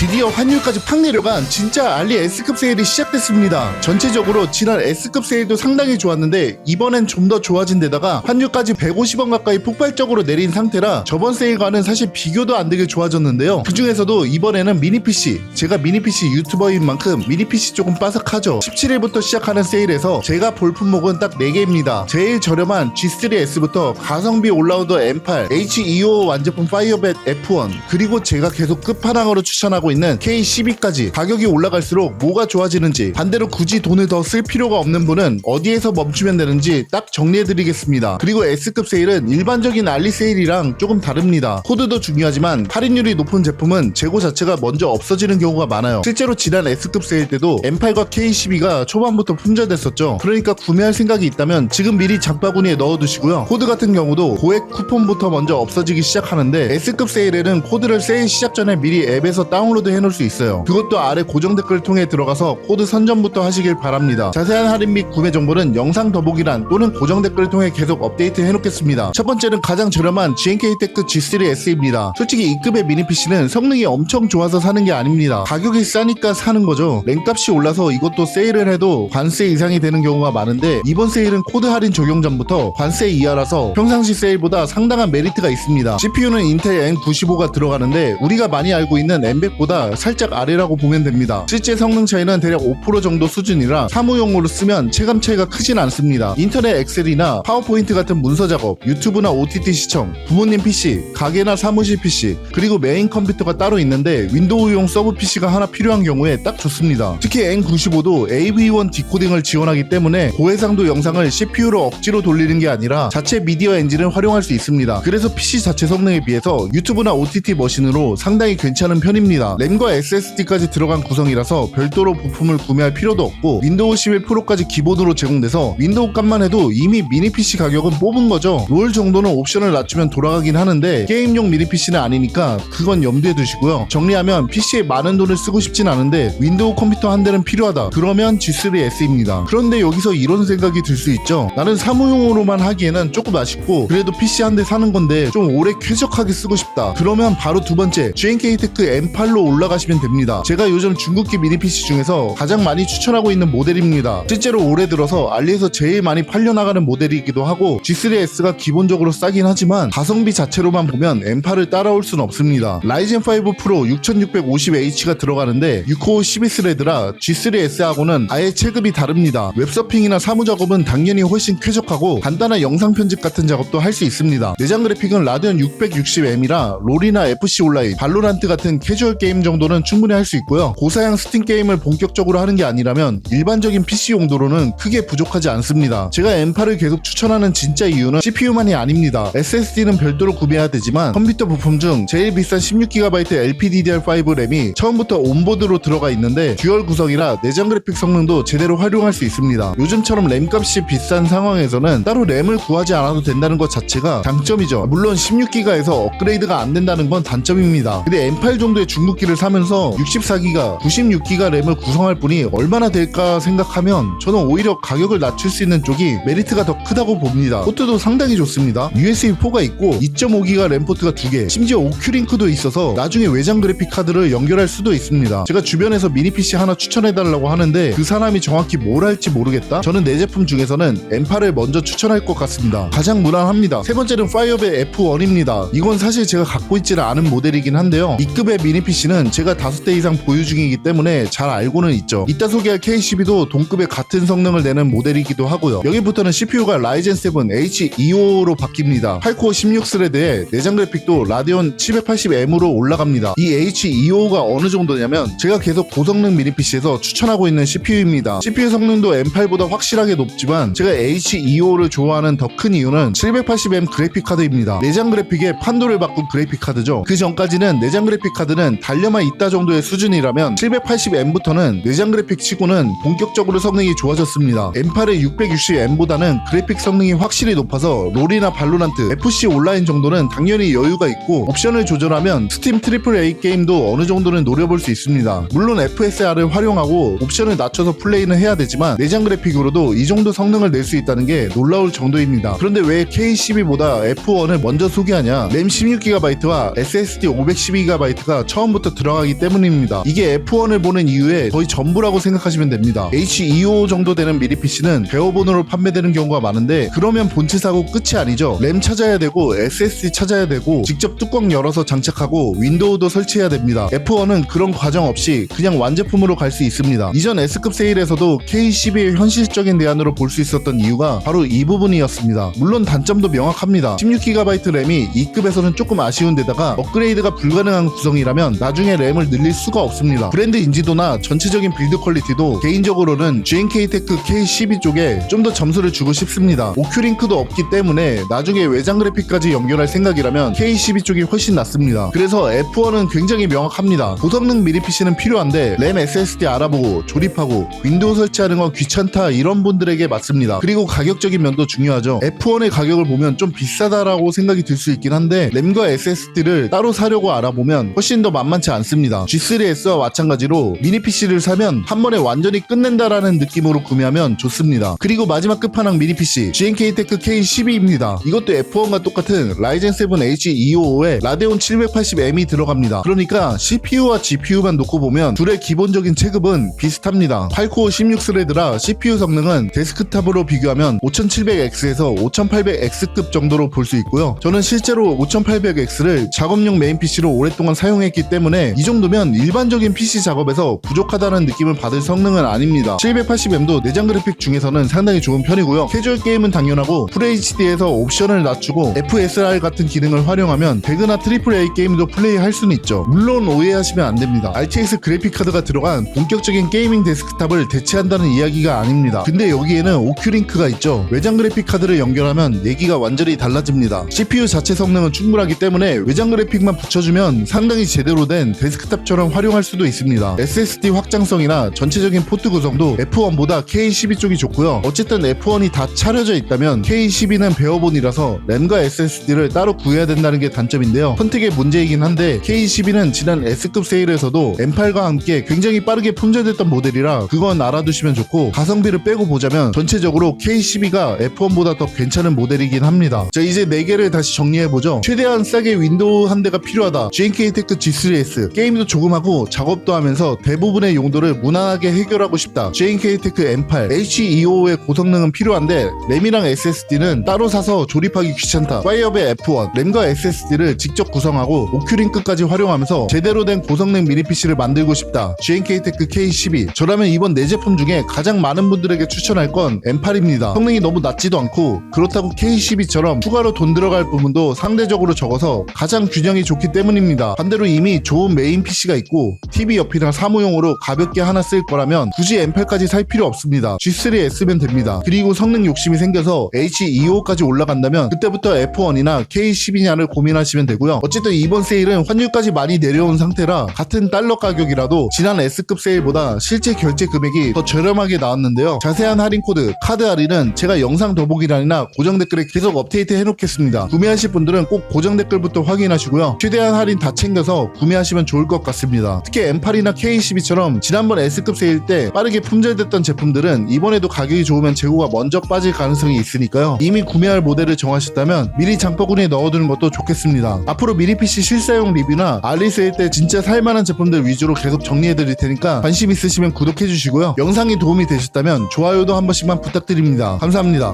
드디어 환율까지 팍 내려간 진짜 알리 S급 세일이 시작됐습니다. 전체적으로 지난 S급 세일도 상당히 좋았는데 이번엔 좀 더 좋아진 데다가 환율까지 150원 가까이 폭발적으로 내린 상태라 저번 세일과는 사실 비교도 안 되게 좋아졌는데요. 그 중에서도 이번에는 미니PC, 제가 미니PC 유튜버인 만큼 미니PC 조금 빠삭하죠. 17일부터 시작하는 세일에서 제가 볼 품목은 딱 4개입니다. 제일 저렴한 G3S부터 가성비 올라우더 M8, H255 완제품 파이어벳 F1, 그리고 제가 계속 끝판왕으로 추천하고 있는 K12까지 가격이 올라갈수록 뭐가 좋아지는지, 반대로 굳이 돈을 더 쓸 필요가 없는 분은 어디에서 멈추면 되는지 딱 정리해드리겠습니다. 그리고 S급 세일은 일반적인 알리 세일이랑 조금 다릅니다. 코드도 중요하지만 할인율이 높은 제품은 재고 자체가 먼저 없어지는 경우가 많아요. 실제로 지난 S급 세일 때도 M8과 K12가 초반부터 품절됐었죠. 그러니까 구매할 생각이 있다면 지금 미리 장바구니에 넣어두시고요. 코드 같은 경우도 고액 쿠폰부터 먼저 없어지기 시작하는데 S급 세일에는 코드를 세일 시작 전에 미리 앱에서 다운로드 해놓을 수 있어요. 그것도 아래 고정 댓글 통해 들어가서 코드 선점부터 하시길 바랍니다. 자세한 할인 및 구매 정보는 영상 더보기란 또는 고정 댓글을 통해 계속 업데이트 해놓겠습니다. 첫 번째는 가장 저렴한 GNK테크 G3S입니다. 솔직히 이급의 미니PC는 성능이 엄청 좋아서 사는 게 아닙니다. 가격이 싸니까 사는 거죠. 램값이 올라서 이것도 세일을 해도 관세 이상이 되는 경우가 많은데 이번 세일은 코드 할인 적용 전부터 관세 이하라서 평상시 세일보다 상당한 메리트가 있습니다. CPU는 인텔 N95가 들어가는데 우리가 많이 알고 있는 M100보다 살짝 아래라고 보면 됩니다. 실제 성능 차이는 대략 5% 정도 수준이라 사무용으로 쓰면 체감 차이가 크진 않습니다. 인터넷 엑셀이나 파워포인트 같은 문서 작업, 유튜브나 OTT 시청, 부모님 PC, 가게나 사무실 PC, 그리고 메인 컴퓨터가 따로 있는데 윈도우용 서브 PC가 하나 필요한 경우에 딱 좋습니다. 특히 N95도 AV1 디코딩을 지원하기 때문에 고해상도 영상을 CPU로 억지로 돌리는 게 아니라 자체 미디어 엔진을 활용할 수 있습니다. 그래서 PC 자체 성능에 비해서 유튜브나 OTT 머신으로 상당히 괜찮은 편입니다. 램과 SSD까지 들어간 구성이라서 별도로 부품을 구매할 필요도 없고 윈도우 11 프로까지 기본으로 제공돼서 윈도우 값만 해도 이미 미니PC 가격은 뽑은 거죠. 롤 정도는 옵션을 낮추면 돌아가긴 하는데 게임용 미니PC는 아니니까 그건 염두에 두시고요. 정리하면 PC에 많은 돈을 쓰고 싶진 않은데 윈도우 컴퓨터 한 대는 필요하다. 그러면 G3S입니다. 그런데 여기서 이런 생각이 들 수 있죠. 나는 사무용으로만 하기에는 조금 아쉽고 그래도 PC 한 대 사는 건데 좀 오래 쾌적하게 쓰고 싶다. 그러면 바로 두 번째 GNK테크 M8로 올라가시면 됩니다. 제가 요즘 중국기 미니PC 중에서 가장 많이 추천하고 있는 모델입니다. 실제로 올해 들어서 알리에서 제일 많이 팔려나가는 모델이기도 하고 G3S가 기본적으로 싸긴 하지만 가성비 자체로만 보면 M8을 따라올 순 없습니다. 라이젠5 프로 6650H가 들어가는데 6코어 12스레드라 G3S하고는 아예 체급이 다릅니다. 웹서핑이나 사무작업은 당연히 훨씬 쾌적하고 간단한 영상 편집 같은 작업도 할 수 있습니다. 내장 그래픽은 라데온 660M이라 롤이나 FC 온라인, 발로란트 같은 캐주얼 게임 정도는 충분히 할 수 있고요. 고사양 스팀 게임을 본격적으로 하는 게 아니라면 일반적인 PC 용도로는 크게 부족하지 않습니다. 제가 M8을 계속 추천하는 진짜 이유는 CPU만이 아닙니다. SSD는 별도로 구매해야 되지만 컴퓨터 부품 중 제일 비싼 16GB LPDDR5 램이 처음부터 온보드로 들어가 있는데 듀얼 구성이라 내장 그래픽 성능도 제대로 활용할 수 있습니다. 요즘처럼 램값이 비싼 상황에서는 따로 램을 구하지 않아도 된다는 것 자체가 장점이죠. 물론 16기가에서 업그레이드가 안 된다는 건 단점입니다. 근데 M8 정도의 중국기를 사면서 64기가, 96기가 램을 구성할 분이 얼마나 될까 생각하면 저는 오히려 가격을 낮출 수 있는 쪽이 메리트가 더 크다고 봅니다. 포트도 상당히 좋습니다. USB4가 있고 2.5기가 램 포트가 2개, 심지어 오큐링크도 있어서 나중에 외장 그래픽 카드를 연결할 수도 있습니다. 제가 주변에서 미니PC 하나 추천해달라고 하는데 그 사람이 정확히 뭘 할지 모르겠다? 저는 내 제품 중에서는 M8을 먼저 추천할 것 같습니다. 가장 무난합니다. 세 번째는 파이어벳 F1입니다. 이건 사실 제가 갖고 있지는 않은 모델이긴 한데요. 이급의 미니PC는 제가 5대 이상 보유 중이기 때문에 잘 알고는 있죠. 이따 소개할 K12도 동급의 같은 성능을 내는 모델이기도 하고요. 여기부터는 CPU가 라이젠 7 H255로 바뀝니다. 8코어 16스레드에 내장 그래픽도 라데온 780M으로 올라갑니다. 이 H255가 어느 정도냐면 제가 계속 고성능 미니PC에서 추천하고 있는 CPU입니다. CPU 성능도 M8보다 확실하게 높지만 제가 H255를 좋아하는 더 큰 이유는 780M 그래픽 카드입니다. 내장 그래픽에 판도를 바꾼 그래픽 카드죠. 그 전까지는 내장 그래픽 카드는 달려만 있다 정도의 수준이라면 780M부터는 내장 그래픽 치고는 본격적으로 성능이 좋아졌습니다. M8의 660M보다는 그래픽 성능이 확실히 높아서 롤이나 발로란트, FC 온라인 정도는 당연히 여유가 있고 옵션을 조절하면 스팀 AAA 게임도 어느 정도는 노려볼 수 있습니다. 물론 FSR을 활용하고 옵션을 낮춰서 플레이는 해야 되지만 내장 그래픽으로도 이 정도 성능을 낼 수 있다는 게 놀라울 정도입니다. 그런데 왜 K12보다 F1을 먼저 소개하냐? 램 16GB와 SSD 512GB가 처음부터 벌써 들어가기 때문입니다. 이게 F1을 보는 이유의 거의 전부라고 생각하시면 됩니다. H255 정도 되는 미니 PC는 배어본으로 판매되는 경우가 많은데 그러면 본체 사고 끝이 아니죠. 램 찾아야 되고 SSD 찾아야 되고 직접 뚜껑 열어서 장착하고 윈도우도 설치해야 됩니다. F1은 그런 과정 없이 그냥 완제품으로 갈 수 있습니다. 이전 S급 세일에서도 K12의 현실적인 대안으로 볼 수 있었던 이유가 바로 이 부분이었습니다. 물론 단점도 명확합니다. 16GB 램이 2급에서는 조금 아쉬운 데다가 업그레이드가 불가능한 구성이라면 나중에 램을 늘릴 수가 없습니다. 브랜드 인지도나 전체적인 빌드 퀄리티도 개인적으로는 GNK테크 K12 쪽에 좀 더 점수를 주고 싶습니다. 오큐링크도 없기 때문에 나중에 외장 그래픽까지 연결할 생각이라면 K12 쪽이 훨씬 낫습니다. 그래서 F1은 굉장히 명확합니다. 고성능 미니 PC는 필요한데 램 SSD 알아보고 조립하고 윈도우 설치하는 건 귀찮다 이런 분들에게 맞습니다. 그리고 가격적인 면도 중요하죠. F1의 가격을 보면 좀 비싸다라고 생각이 들 수 있긴 한데 램과 SSD를 따로 사려고 알아보면 훨씬 더 만만치 않습니다. G3S와 마찬가지로 미니 PC를 사면 한 번에 완전히 끝낸다라는 느낌으로 구매하면 좋습니다. 그리고 마지막 끝판왕 미니 PC GNK테크 K12입니다. 이것도 F1과 똑같은 라이젠 7 H255에 라데온 780M이 들어갑니다. 그러니까 CPU와 GPU만 놓고 보면 둘의 기본적인 체급은 비슷합니다. 8코어 16스레드라 CPU 성능은 데스크탑으로 비교하면 5700X에서 5800X급 정도로 볼 수 있고요. 저는 실제로 5800X를 작업용 메인 PC로 오랫동안 사용했기 때문에 이 정도면 일반적인 PC 작업에서 부족하다는 느낌을 받을 성능은 아닙니다. 780M도 내장 그래픽 중에서는 상당히 좋은 편이고요. 캐주얼 게임은 당연하고 FHD에서 옵션을 낮추고 FSR 같은 기능을 활용하면 배그나 AAA 게임도 플레이할 수는 있죠. 물론 오해하시면 안 됩니다. RTX 그래픽 카드가 들어간 본격적인 게이밍 데스크탑을 대체한다는 이야기가 아닙니다. 근데 여기에는 오큐링크가 있죠. 외장 그래픽 카드를 연결하면 얘기가 완전히 달라집니다. CPU 자체 성능은 충분하기 때문에 외장 그래픽만 붙여주면 상당히 제대로 된 데스크탑처럼 활용할 수도 있습니다. SSD 확장성이나 전체적인 포트 구성도 F1보다 K12 쪽이 좋고요. 어쨌든 F1이 다 차려져 있다면 K12는 배어본이라서 램과 SSD를 따로 구해야 된다는 게 단점인데요. 선택의 문제이긴 한데 K12는 지난 S급 세일에서도 M8과 함께 굉장히 빠르게 품절됐던 모델이라 그건 알아두시면 좋고 가성비를 빼고 보자면 전체적으로 K12가 F1보다 더 괜찮은 모델이긴 합니다. 자, 이제 4개를 다시 정리해보죠. 최대한 싸게 윈도우 한 대가 필요하다. GNK테크 G3S 게임도 조금 하고 작업도 하면서 대부분의 용도를 무난하게 해결하고 싶다. GNK테크 M8 H255의 고성능은 필요한데 램이랑 SSD는 따로 사서 조립하기 귀찮다. 파이어베 F1 램과 SSD를 직접 구성하고 오큐링크까지 활용하면서 제대로 된 고성능 미니 PC를 만들고 싶다. GNK테크 K12 저라면 이번 4제품 중에 가장 많은 분들에게 추천할 건 M8입니다. 성능이 너무 낮지도 않고 그렇다고 K12처럼 추가로 돈 들어갈 부분도 상대적으로 적어서 가장 균형이 좋기 때문입니다. 반대로 이미 좋은 메인 PC가 있고 TV 옆이나 사무용으로 가볍게 하나 쓸 거라면 굳이 M8까지 살 필요 없습니다. G3S면 됩니다. 그리고 성능 욕심이 생겨서 H255까지 올라간다면 그때부터 F1이나 K12냐를 고민하시면 되고요. 어쨌든 이번 세일은 환율까지 많이 내려온 상태라 같은 달러 가격이라도 지난 S급 세일보다 실제 결제 금액이 더 저렴하게 나왔는데요. 자세한 할인 코드, 카드 할인은 제가 영상 더보기란이나 고정 댓글에 계속 업데이트 해놓겠습니다. 구매하실 분들은 꼭 고정 댓글부터 확인하시고요. 최대한 할인 다 챙겨서 구매하시면 좋을 것 같습니다. 특히 M8이나 K12처럼 지난번 S급 세일 때 빠르게 품절됐던 제품들은 이번에도 가격이 좋으면 재고가 먼저 빠질 가능성이 있으니까요. 이미 구매할 모델을 정하셨다면 미리 장바구니에 넣어두는 것도 좋겠습니다. 앞으로 미니 PC 실사용 리뷰나 알리 세일 때 진짜 살만한 제품들 위주로 계속 정리해드릴 테니까 관심 있으시면 구독해주시고요. 영상이 도움이 되셨다면 좋아요도 한 번씩만 부탁드립니다. 감사합니다.